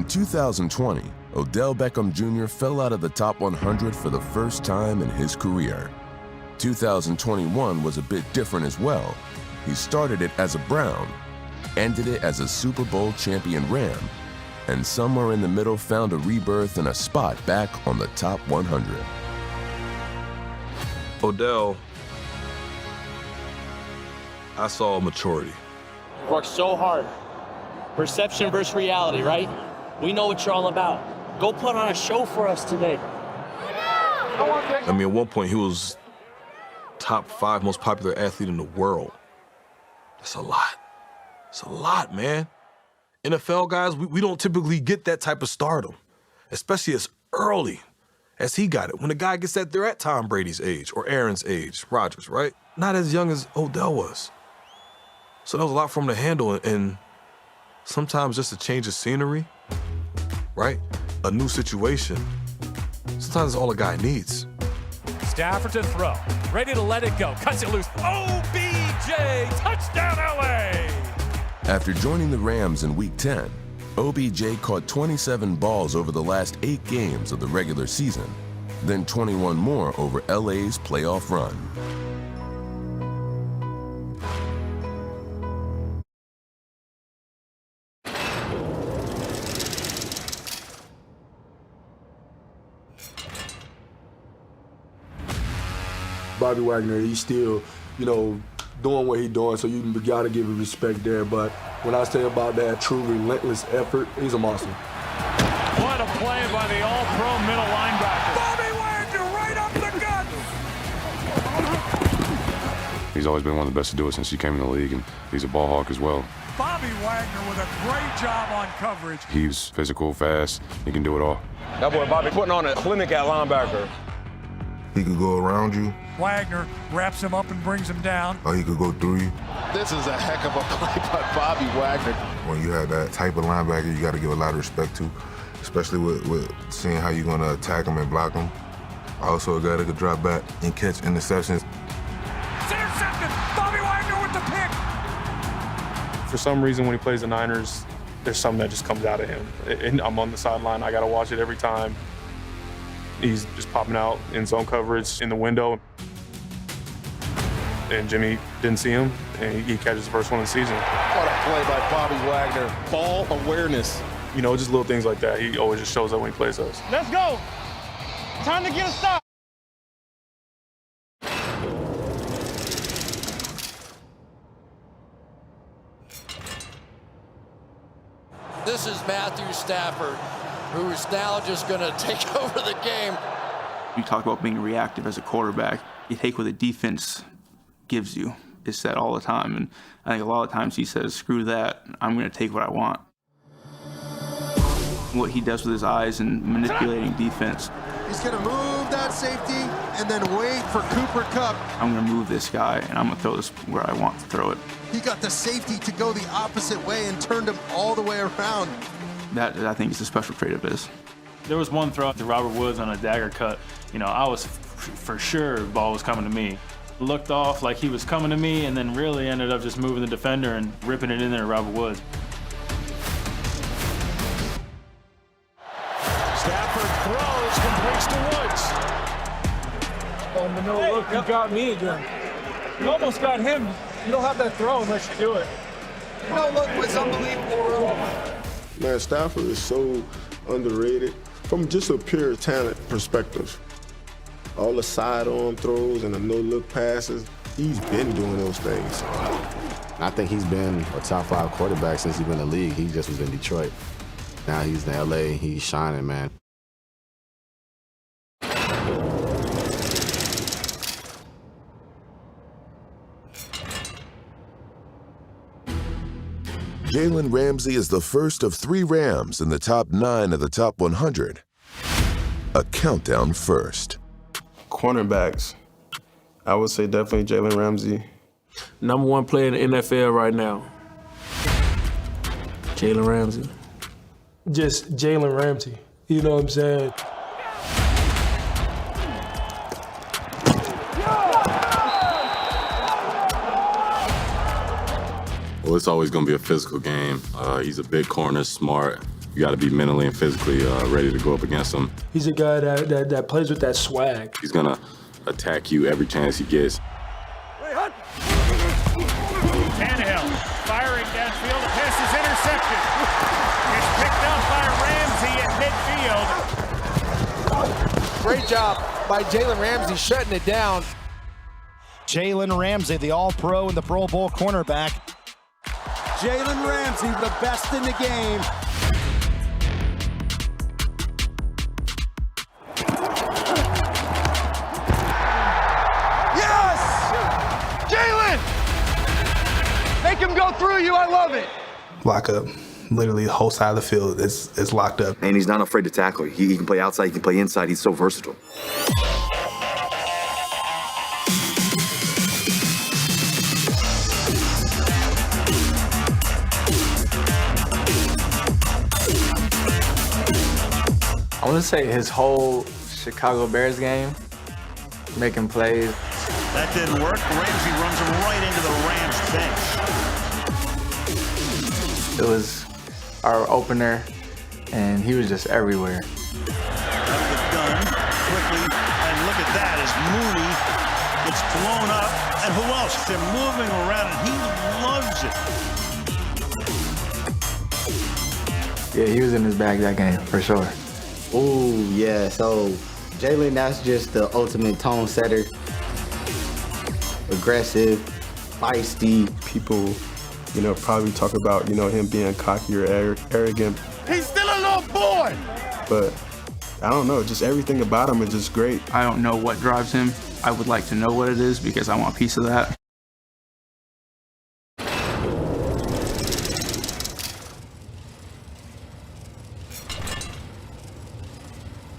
2020, Odell Beckham Jr. fell out of the top 100 for the first time in his career. 2021 was a bit different as well. He started it as a Brown, ended it as a Super Bowl champion Ram, and somewhere in the middle found a rebirth and a spot back on the top 100. Odell, I saw maturity. Worked so hard. Perception versus reality, right? We know what you're all about. Go put on a show for us today. I mean, at one point, he was top 5 most popular athlete in the world. That's a lot. It's a lot, man. NFL guys, we don't typically get that type of stardom, especially as early as he got it. When a guy gets that, they're at Tom Brady's age or Aaron's age, Rodgers, right? Not as young as Odell was. So that was a lot for him to handle, and sometimes just a change of scenery, right? A new situation. Sometimes that's all a guy needs. Stafford to throw, ready to let it go, cuts it loose. OBJ, touchdown LA! After joining the Rams in Week 10, OBJ caught 27 balls over the last 8 games of the regular season, then 21 more over LA's playoff run. Bobby Wagner, he's still, doing what he's doing, so you gotta give him respect there. But when I say about that true relentless effort, he's a monster. What a play by the all-pro middle linebacker. Bobby Wagner right up the gut. He's always been one of the best to do it since he came in the league, and he's a ball hawk as well. Bobby Wagner with a great job on coverage. He's physical, fast, he can do it all. That boy Bobby putting on a clinic at linebacker. He could go around you. Wagner wraps him up and brings him down. Or he could go through you. This is a heck of a play by Bobby Wagner. When you have that type of linebacker, you got to give a lot of respect to, especially with seeing how you're going to attack him and block him. Also a guy that could drop back and catch interceptions. It's intercepted! Bobby Wagner with the pick! For some reason, when he plays the Niners, there's something that just comes out of him. And I'm on the sideline. I got to watch it every time. He's just popping out in zone coverage in the window. And Jimmy didn't see him, and he catches the first one of the season. What a play by Bobby Wagner. Ball awareness. Just little things like that. He always just shows up when he plays us. Let's go. Time to get a stop. This is Matthew Stafford, who's now just going to take over the game. You talk about being reactive as a quarterback. You take what the defense gives you. It's that all the time. And I think a lot of times he says, screw that, I'm going to take what I want. What he does with his eyes and manipulating defense. He's going to move that safety and then wait for Cooper Kupp. I'm going to move this guy, and I'm going to throw this where I want to throw it. He got the safety to go the opposite way and turned him all the way around. That, I think, is a special trait of his. There was one throw to Robert Woods on a dagger cut. I was for sure the ball was coming to me. Looked off like he was coming to me, and then really ended up just moving the defender and ripping it in there to Robert Woods. Stafford throws, completes to Woods. Oh, no, look, you got me again. You almost got him. You don't have that throw unless you do it. Look, it's unbelievable. Man, Stafford is so underrated from just a pure talent perspective. All the sidearm throws and the no-look passes, he's been doing those things. I think he's been a top 5 quarterback since he's been in the league. He just was in Detroit. Now he's in LA, he's shining, man. Jalen Ramsey is the first of 3 Rams in the top 9 of the top 100. A countdown first. Cornerbacks, I would say definitely Jalen Ramsey. Number 1 player in the NFL right now. Jalen Ramsey. Just Jalen Ramsey. You know what I'm saying? Well, it's always going to be a physical game. He's a big corner, smart. You got to be mentally and physically ready to go up against him. He's a guy that plays with that swag. He's going to attack you every chance he gets. Tannehill firing downfield. The pass is intercepted. It's picked up by Ramsey at midfield. Great job by Jalen Ramsey shutting it down. Jalen Ramsey, the All-Pro and the Pro Bowl cornerback. Jalen Ramsey, the best in the game. Yes! Jalen! Make him go through you, I love it. Lock up. Literally the whole side of the field is locked up. And he's not afraid to tackle. He can play outside, he can play inside. He's so versatile. I want to say his whole Chicago Bears game, making plays. That didn't work. Ramsey runs him right into the Rams bench. It was our opener, and he was just everywhere. Out of the gun, quickly, and look at that as Mooney gets blown up. And who else? They're moving around, and he loves it. Yeah, he was in his bag that game, for sure. Ooh, yeah, so Jalen, that's just the ultimate tone setter. Aggressive, feisty. People, probably talk about, him being cocky or arrogant. He's still a little boy! But I don't know, just everything about him is just great. I don't know what drives him. I would like to know what it is because I want a piece of that.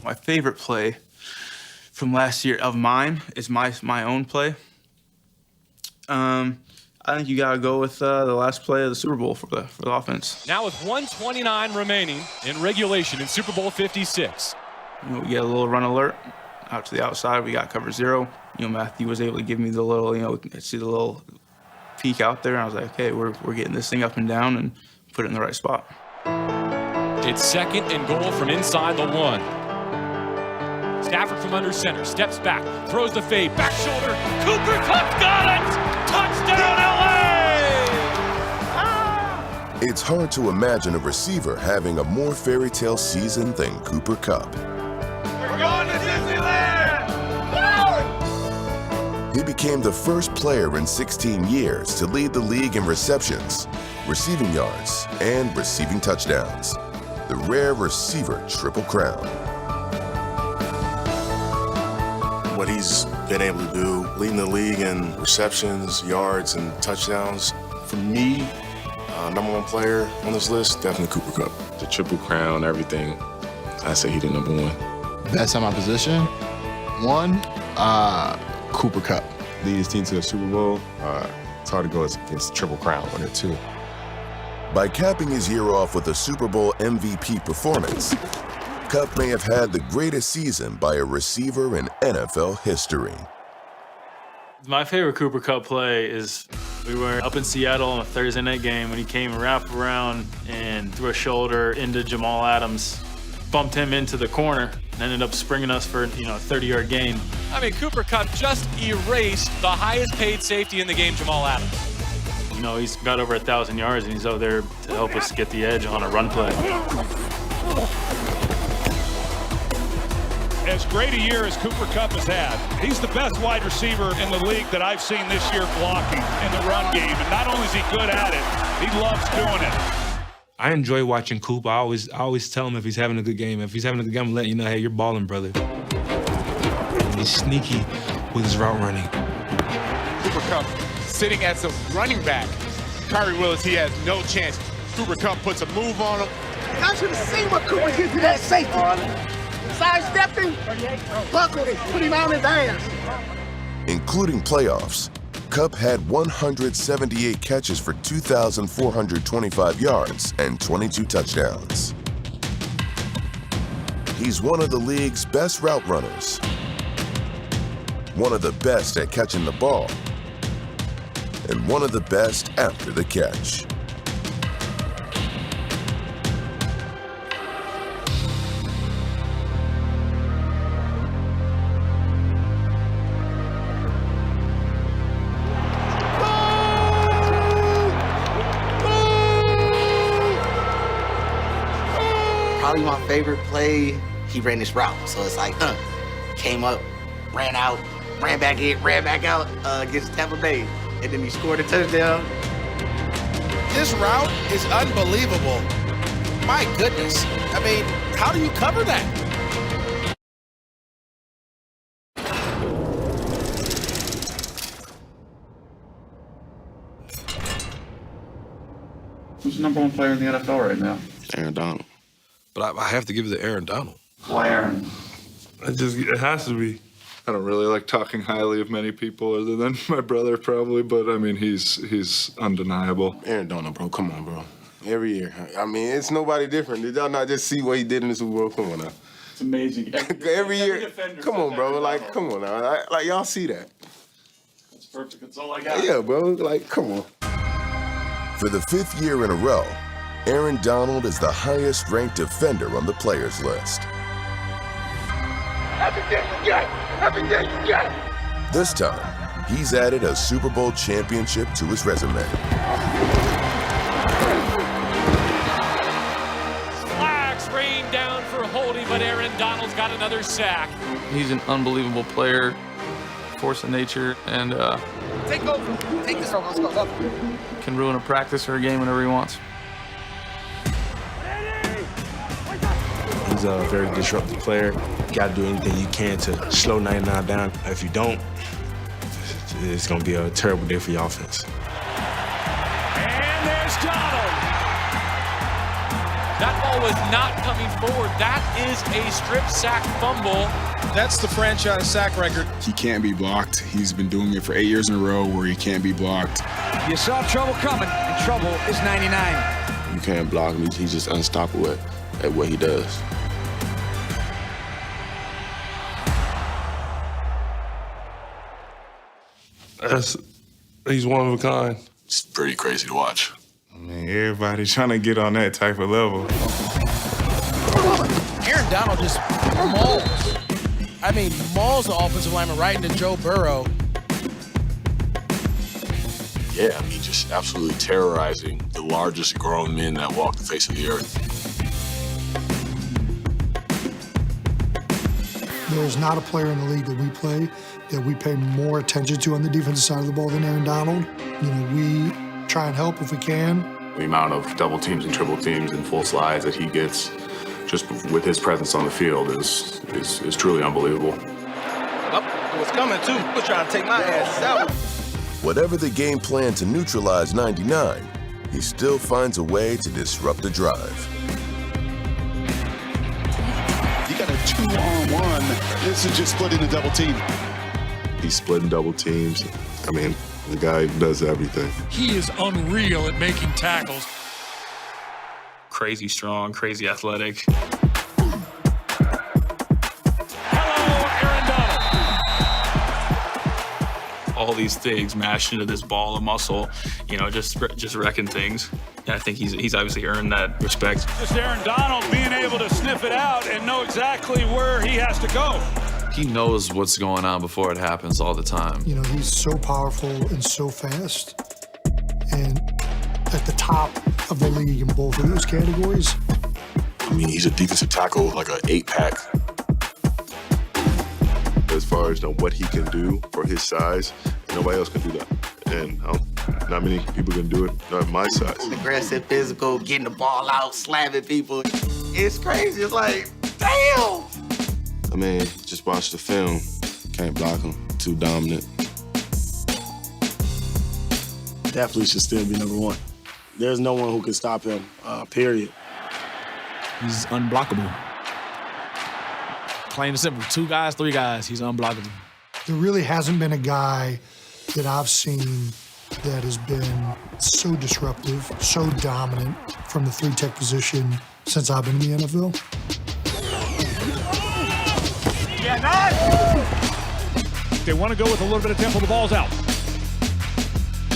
My favorite play from last year of mine is my own play. I think you gotta go with the last play of the Super Bowl for the offense. Now with 1:29 remaining in regulation in Super Bowl 56. We get a little run alert out to the outside. We got cover 0. Matthew was able to give me the little, see the little peek out there. And I was like, okay, we're getting this thing up and down and put it in the right spot. It's 2nd and goal from inside the 1. Stafford from under center, steps back, throws the fade, back shoulder, Cooper Kupp got it! Touchdown, LA! It's hard to imagine a receiver having a more fairy tale season than Cooper Kupp. We're going to Disneyland! He became the first player in 16 years to lead the league in receptions, receiving yards, and receiving touchdowns. The rare receiver triple crown. What he's been able to do, leading the league in receptions, yards, and touchdowns. For me, #1 player on this list, definitely Cooper Kupp. The triple crown, everything. I say he the #1. Best at my position, 1, Cooper Kupp. Lead his team to the Super Bowl. It's hard to go against triple crown winner too. By capping his year off with a Super Bowl MVP performance, Kupp may have had the greatest season by a receiver in NFL history. My favorite Cooper Kupp play is we were up in Seattle on a Thursday night game when he came wrap around and threw a shoulder into Jamal Adams, bumped him into the corner, and ended up springing us for a 30-yard gain. I mean, Cooper Kupp just erased the highest paid safety in the game, Jamal Adams. He's got over 1,000 yards, and he's out there to help us get the edge on a run play. As great a year as Cooper Kupp has had, he's the best wide receiver in the league that I've seen this year blocking in the run game. And not only is he good at it, he loves doing it. I enjoy watching Coop. I always tell him if he's having a good game. If he's having a good game, I'm letting you know, hey, you're balling, brother. He's sneaky with his route running. Cooper Kupp sitting as a running back. Kyrie Willis, he has no chance. Cooper Kupp puts a move on him. I should have seen what Cooper did to that safety. Sidestepped him, buckled him, put him on his ass. Including playoffs, Kupp had 178 catches for 2,425 yards and 22 touchdowns. He's one of the league's best route runners, one of the best at catching the ball, and one of the best after the catch. favorite play, he ran this route. So it's like, came up, ran out, ran back in, ran back out against Tampa Bay. And then he scored a touchdown. This route is unbelievable. My goodness. I mean, how do you cover that? Who's the #1 player in the NFL right now? Aaron Donald. But I have to give it to Aaron Donald. Why Aaron? It has to be. I don't really like talking highly of many people other than my brother, probably, but I mean, he's undeniable. Aaron Donald, bro. Come on, bro. Every year. I mean, it's nobody different. Did y'all not just see what he did in the Super Bowl? Come on now. It's amazing. Every year. Come on, bro. Like, come on now. Like, y'all see that. That's perfect. That's all I got. Yeah, bro. Like, come on. For the 5th year in a row, Aaron Donald is the highest-ranked defender on the players list. Everything you got. Everything you got. This time, he's added a Super Bowl championship to his resume. Flags rain down for holding, but Aaron Donald's got another sack. He's an unbelievable player, force of nature, and Take over. Take this over. Let's go. Up. can ruin a practice or a game whenever he wants. He's a very disruptive player. You got to do anything you can to slow 99 down. If you don't, it's going to be a terrible day for your offense. And there's Donald. That ball was not coming forward. That is a strip sack fumble. That's the franchise sack record. He can't be blocked. He's been doing it for 8 years in a row where he can't be blocked. You saw trouble coming, and trouble is 99. You can't block him. He's just unstoppable at what he does. He's one of a kind. It's pretty crazy to watch. I mean, everybody's trying to get on that type of level. Aaron Donald just mauls. I mean, mauls the offensive lineman right into Joe Burrow. Yeah, I mean, just absolutely terrorizing the largest grown men that walk the face of the earth. There's not a player in the league that we play that we pay more attention to on the defensive side of the ball than Aaron Donald. You know, we try and help if we can. The amount of double teams and triple teams and full slides that he gets just with his presence on the field is truly unbelievable. Oh, it was coming too. He was trying to take my ass out. Whatever the game plan to neutralize 99, he still finds a way to disrupt the drive. You got a 2-on-1. This is just splitting the double team. He's splitting double teams. I mean, the guy does everything. He is unreal at making tackles. Crazy strong, crazy athletic. All these things mashed into this ball of muscle, you know, just wrecking things. I think he's obviously earned that respect. Just Aaron Donald being able to sniff it out and know exactly where he has to go. He knows what's going on before it happens all the time. You know, he's so powerful and so fast, and at the top of the league in both of those categories. I mean, he's a defensive tackle, like an 8-pack. As far as what he can do for his size, nobody else can do that. And not many people can do it, not my size. Aggressive, physical, getting the ball out, slamming people. It's crazy. It's like, damn! I mean, just watch the film. Can't block him. Too dominant. Definitely should still be #1. There's no one who can stop him, period. He's unblockable. Plain and simple, 2 guys, 3 guys, he's unblockable. There really hasn't been a guy that I've seen that has been so disruptive, so dominant from the 3-tech position since I've been in the NFL. Yeah, nice! They want to go with a little bit of tempo, the ball's out.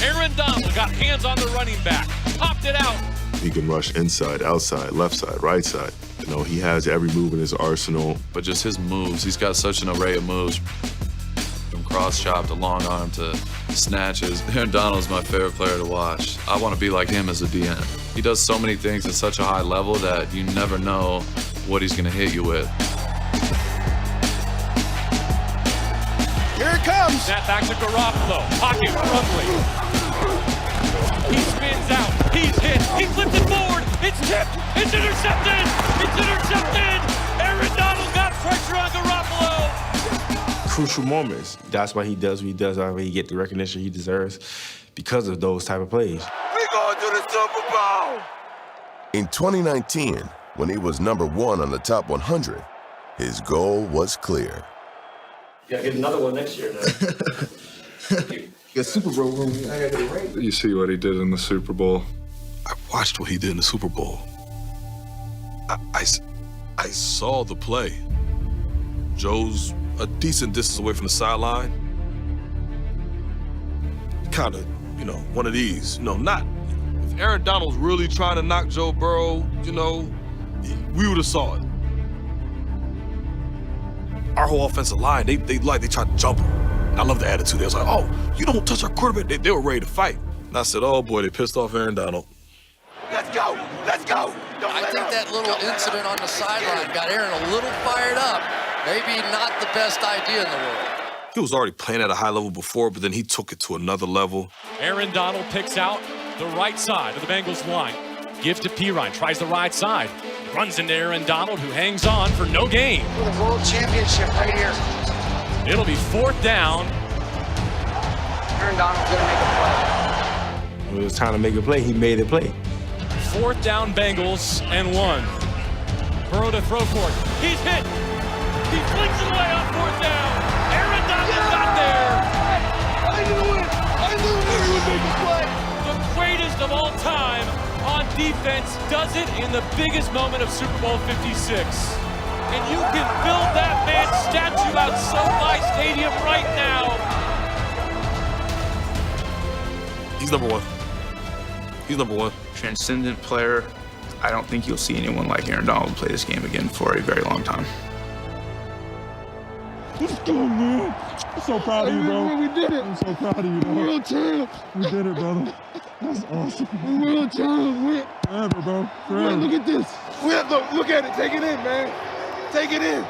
Aaron Donald got hands on the running back, popped it out. He can rush inside, outside, left side, right side. You know, he has every move in his arsenal. But just his moves, he's got such an array of moves. From cross chop to long arm to snatches. Aaron Donald's my favorite player to watch. I want to be like him as a DN. He does so many things at such a high level that you never know what he's going to hit you with. Here it comes. Snap back to Garoppolo. Pocket rumbling. He spins out. He's hit. He flips it forward. It's tipped. It's intercepted. It's intercepted. Aaron Donald got pressure on Garoppolo. Crucial moments. That's why he does what he does. That's why he get the recognition he deserves because of those type of plays. We going to the Super Bowl! In 2019, when he was #1 on the top 100, his goal was clear. You gotta get another one next year, though. The Super Bowl room. I gotta get it right. You see what he did in the Super Bowl. I watched what he did in the Super Bowl. I saw the play. Joe's a decent distance away from the sideline. Kind of, one of these. Not if Aaron Donald's really trying to knock Joe Burrow, we would have saw it. Our whole offensive line, they tried to jump him. I love the attitude. They was like, oh, you don't touch our quarterback. They were ready to fight. And I said, oh boy, they pissed off Aaron Donald. Let's go, let's go. I think that little incident on the sideline got Aaron a little fired up. Maybe not the best idea in the world. He was already playing at a high level before, but then he took it to another level. Aaron Donald picks out the right side of the Bengals line. Gives to Pirine, tries the right side. Runs into Aaron Donald, who hangs on for no gain. For the world championship right here. It'll be 4th down. Aaron Donald's gonna make a play. When it was time to make a play, he made a play. 4th down Bengals and 1. Burrow to throw for it. He's hit. He flings it away on 4th down. Aaron Donald got there. I knew it. I knew he would make a play. The greatest of all time on defense does it in the biggest moment of Super Bowl 56. And you can build that man's statue out SoFi Stadium right now. He's #1. He's #1. Transcendent player. I don't think you'll see anyone like Aaron Donald play this game again for a very long time. Let's go, man. I'm so proud of you, bro. We did it. I'm so proud of you, bro. World champs. We did it, brother. That's awesome. We're world champs. Forever, bro. Forever. Look at this. Look at it. Take it in, man. Take it in.